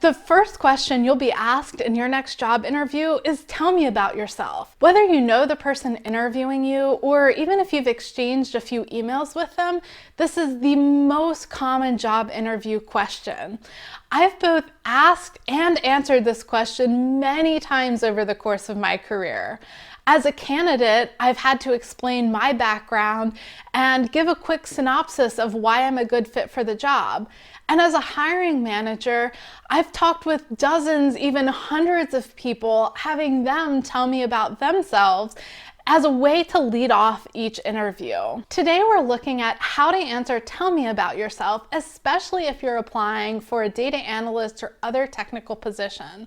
The first question you'll be asked in your next job interview is tell me about yourself. Whether you know the person interviewing you or even if you've exchanged a few emails with them, this is the most common job interview question. I've both asked and answered this question many times over the course of my career. As a candidate, I've had to explain my background and give a quick synopsis of why I'm a good fit for the job. And as a hiring manager, I've talked with dozens, even hundreds of people, having them tell me about themselves as a way to lead off each interview. Today we're looking at how to answer tell me about yourself, especially if you're applying for a data analyst or other technical position.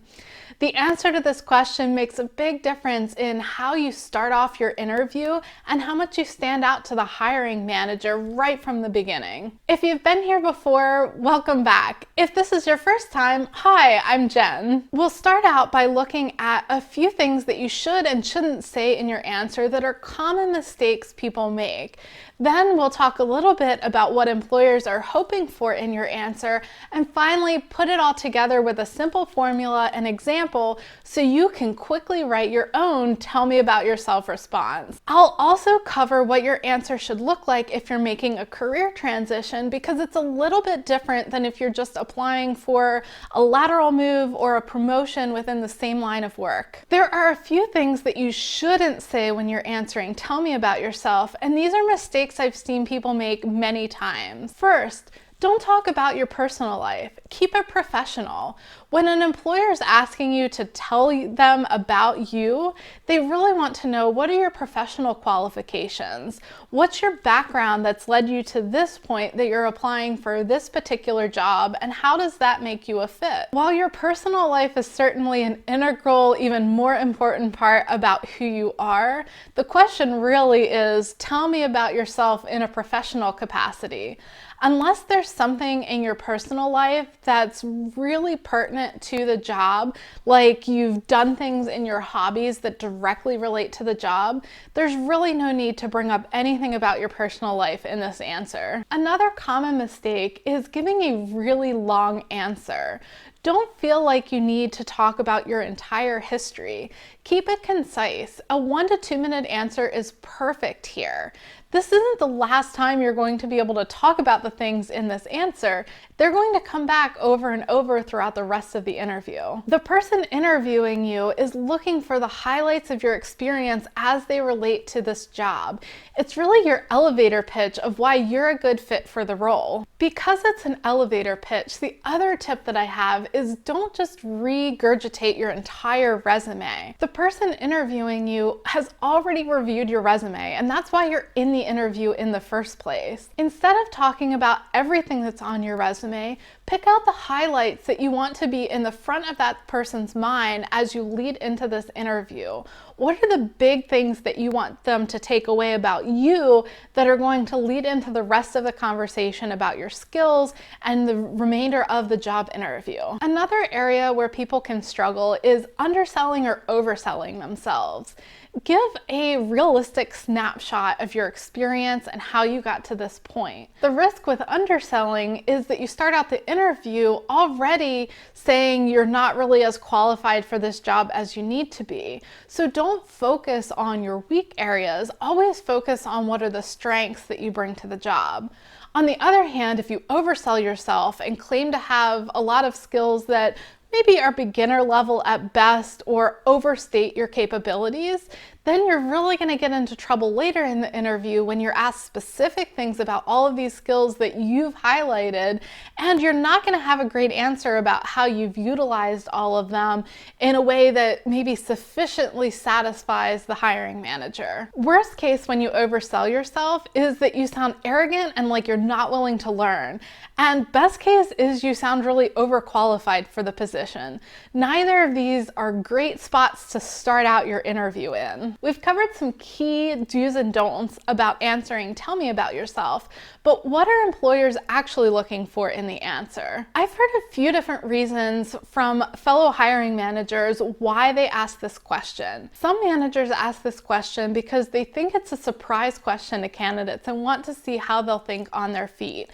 The answer to this question makes a big difference in how you start off your interview and how much you stand out to the hiring manager right from the beginning. If you've been here before, welcome back. If this is your first time, hi, I'm Jen. We'll start out by looking at a few things that you should and shouldn't say in your answer that are common mistakes people make. Then we'll talk a little bit about what employers are hoping for in your answer, and finally put it all together with a simple formula and example so you can quickly write your own tell me about yourself response. I'll also cover what your answer should look like if you're making a career transition, because it's a little bit different than if you're just applying for a lateral move or a promotion within the same line of work. There are a few things that you shouldn't say when you're answering tell me about yourself, and these are mistakes I've seen people make many times. First, don't talk about your personal life. Keep it professional. When an employer is asking you to tell them about you, they really want to know, what are your professional qualifications? What's your background that's led you to this point that you're applying for this particular job, and how does that make you a fit? While your personal life is certainly an integral, even more important part about who you are, the question really is, tell me about yourself in a professional capacity. Unless there's something in your personal life that's really pertinent to the job, like you've done things in your hobbies that directly relate to the job, there's really no need to bring up anything about your personal life in this answer. Another common mistake is giving a really long answer. Don't feel like you need to talk about your entire history. Keep it concise. A 1 to 2 minute answer is perfect here. This isn't the last time you're going to be able to talk about the things in this answer. They're going to come back over and over throughout the rest of the interview. The person interviewing you is looking for the highlights of your experience as they relate to this job. It's really your elevator pitch of why you're a good fit for the role. Because it's an elevator pitch, the other tip that I have is don't just regurgitate your entire resume. The person interviewing you has already reviewed your resume, and that's why you're in the interview in the first place. Instead of talking about everything that's on your resume, pick out the highlights that you want to be in the front of that person's mind as you lead into this interview. What are the big things that you want them to take away about you that are going to lead into the rest of the conversation about your skills and the remainder of the job interview? Another area where people can struggle is underselling or overselling themselves. Give a realistic snapshot of your experience and how you got to this point. The risk with underselling is that you start out the interview already saying you're not really as qualified for this job as you need to be. So don't focus on your weak areas. Always focus on what are the strengths that you bring to the job. On the other hand, if you oversell yourself and claim to have a lot of skills that maybe are beginner level at best or overstate your capabilities, then you're really going to get into trouble later in the interview when you're asked specific things about all of these skills that you've highlighted, and you're not going to have a great answer about how you've utilized all of them in a way that maybe sufficiently satisfies the hiring manager. Worst case when you oversell yourself is that you sound arrogant and like you're not willing to learn. And best case is you sound really overqualified for the position. Neither of these are great spots to start out your interview in. We've covered some key do's and don'ts about answering tell me about yourself, but what are employers actually looking for in the answer? I've heard a few different reasons from fellow hiring managers why they ask this question. Some managers ask this question because they think it's a surprise question to candidates and want to see how they'll think on their feet.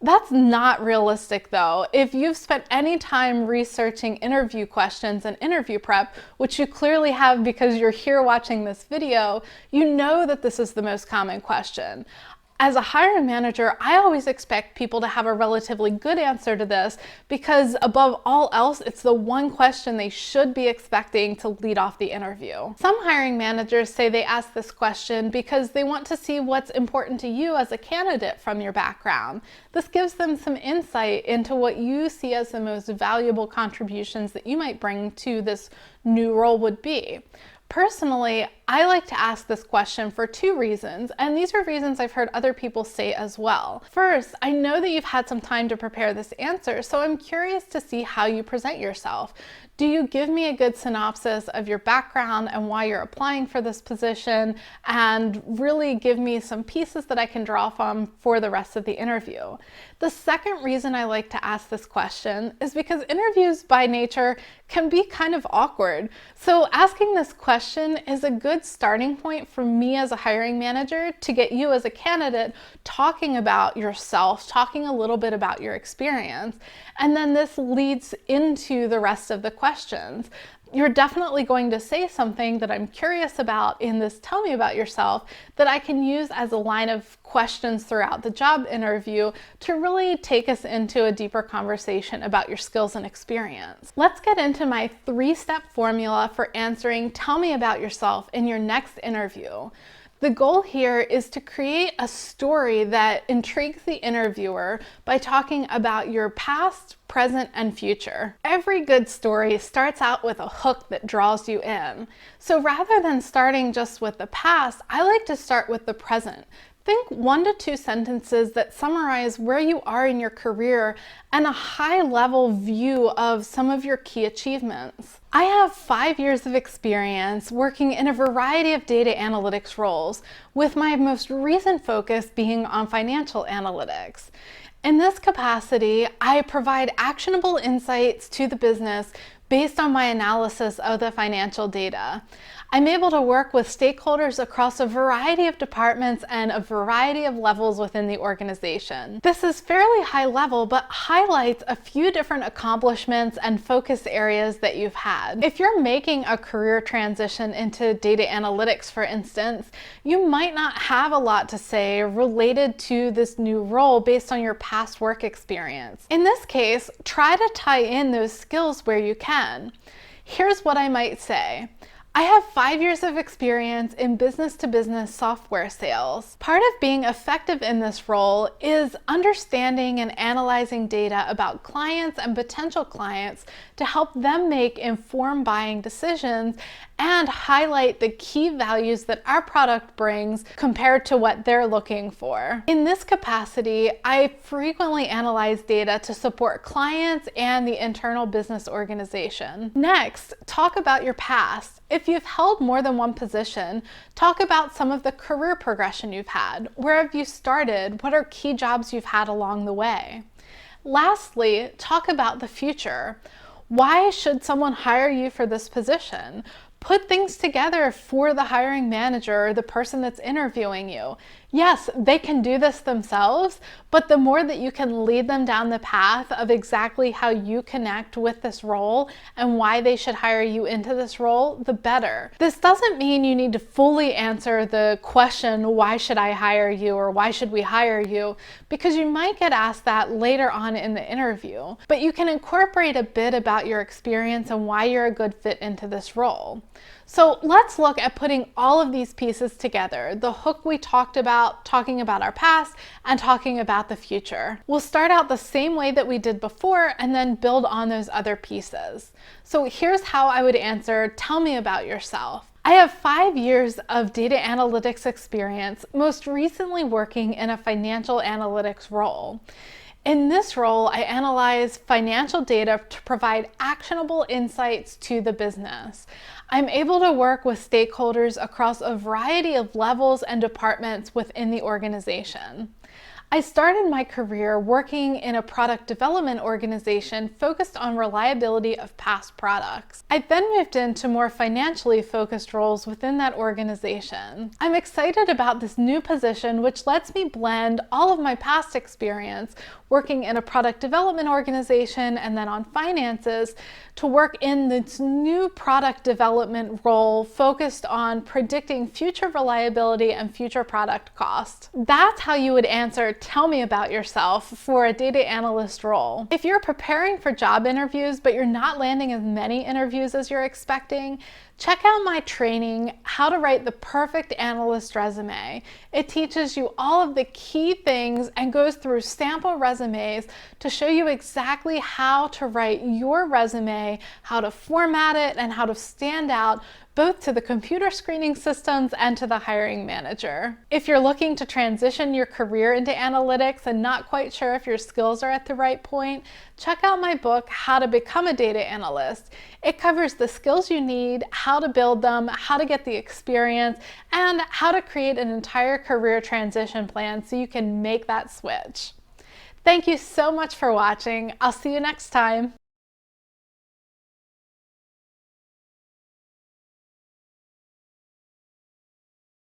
That's not realistic though. If you've spent any time researching interview questions and interview prep, which you clearly have because you're here watching this video, you know that this is the most common question. As a hiring manager, I always expect people to have a relatively good answer to this because above all else, it's the one question they should be expecting to lead off the interview. Some hiring managers say they ask this question because they want to see what's important to you as a candidate from your background. This gives them some insight into what you see as the most valuable contributions that you might bring to this new role would be. Personally, I like to ask this question for two reasons, and these are reasons I've heard other people say as well. First, I know that you've had some time to prepare this answer, so I'm curious to see how you present yourself. Do you give me a good synopsis of your background and why you're applying for this position, and really give me some pieces that I can draw from for the rest of the interview? The second reason I like to ask this question is because interviews by nature can be kind of awkward. So asking this question is a good starting point for me as a hiring manager to get you as a candidate talking about yourself, talking a little bit about your experience. And then this leads into the rest of the questions. You're definitely going to say something that I'm curious about in this tell me about yourself that I can use as a line of questions throughout the job interview to really take us into a deeper conversation about your skills and experience. Let's get into my 3-step formula for answering tell me about yourself in your next interview. The goal here is to create a story that intrigues the interviewer by talking about your past, present, and future. Every good story starts out with a hook that draws you in. So rather than starting just with the past, I like to start with the present. Think 1 to 2 sentences that summarize where you are in your career and a high-level view of some of your key achievements. I have 5 years of experience working in a variety of data analytics roles, with my most recent focus being on financial analytics. In this capacity, I provide actionable insights to the business based on my analysis of the financial data. I'm able to work with stakeholders across a variety of departments and a variety of levels within the organization. This is fairly high level, but highlights a few different accomplishments and focus areas that you've had. If you're making a career transition into data analytics, for instance, you might not have a lot to say related to this new role based on your past work experience. In this case, try to tie in those skills where you can. Here's what I might say. I have 5 years of experience in business-to-business software sales. Part of being effective in this role is understanding and analyzing data about clients and potential clients to help them make informed buying decisions and highlight the key values that our product brings compared to what they're looking for. In this capacity, I frequently analyze data to support clients and the internal business organization. Next, talk about your past. If you've held more than one position, talk about some of the career progression you've had. Where have you started? What are key jobs you've had along the way? Lastly, talk about the future. Why should someone hire you for this position? Put things together for the hiring manager or the person that's interviewing you. Yes, they can do this themselves, but the more that you can lead them down the path of exactly how you connect with this role and why they should hire you into this role, the better. This doesn't mean you need to fully answer the question, why should I hire you or why should we hire you? Because you might get asked that later on in the interview, but you can incorporate a bit about your experience and why you're a good fit into this role. So let's look at putting all of these pieces together. The hook we talked about, talking about our past, and talking about the future. We'll start out the same way that we did before and then build on those other pieces. So here's how I would answer, tell me about yourself. I have 5 years of data analytics experience, most recently working in a financial analytics role. In this role, I analyze financial data to provide actionable insights to the business. I'm able to work with stakeholders across a variety of levels and departments within the organization. I started my career working in a product development organization focused on reliability of past products. I then moved into more financially focused roles within that organization. I'm excited about this new position, which lets me blend all of my past experience working in a product development organization and then on finances to work in this new product development role focused on predicting future reliability and future product cost. That's how you would answer "tell me about yourself" for a data analyst role. If you're preparing for job interviews but you're not landing as many interviews as you're expecting, check out my training, How to Write the Perfect Analyst Resume. It teaches you all of the key things and goes through sample resumes to show you exactly how to write your resume, how to format it, and how to stand out both to the computer screening systems and to the hiring manager. If you're looking to transition your career into analytics and not quite sure if your skills are at the right point, check out my book, How to Become a Data Analyst. It covers the skills you need, how to build them, how to get the experience, and how to create an entire career transition plan so you can make that switch. Thank you so much for watching. I'll see you next time.